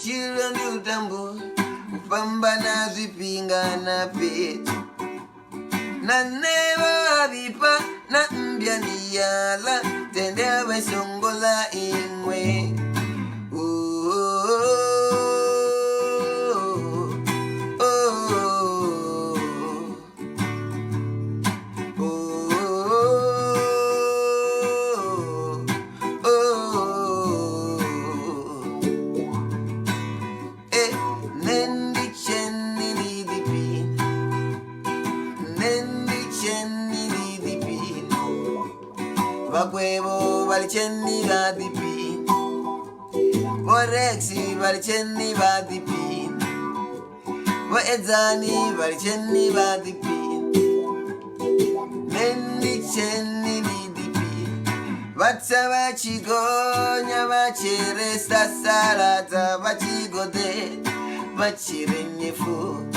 chilo ndi utambo kupambana zipingana petu naneva vipa na mbya ndiyala tendewe songola imwe Vaquevo valchenni va di pin, Vorexi valchenni va di pin, Voezzani valchenni va di pin, Mendicenni di pin, Vazza vacigogna vacere sta salata vacigode, vaciregne fu.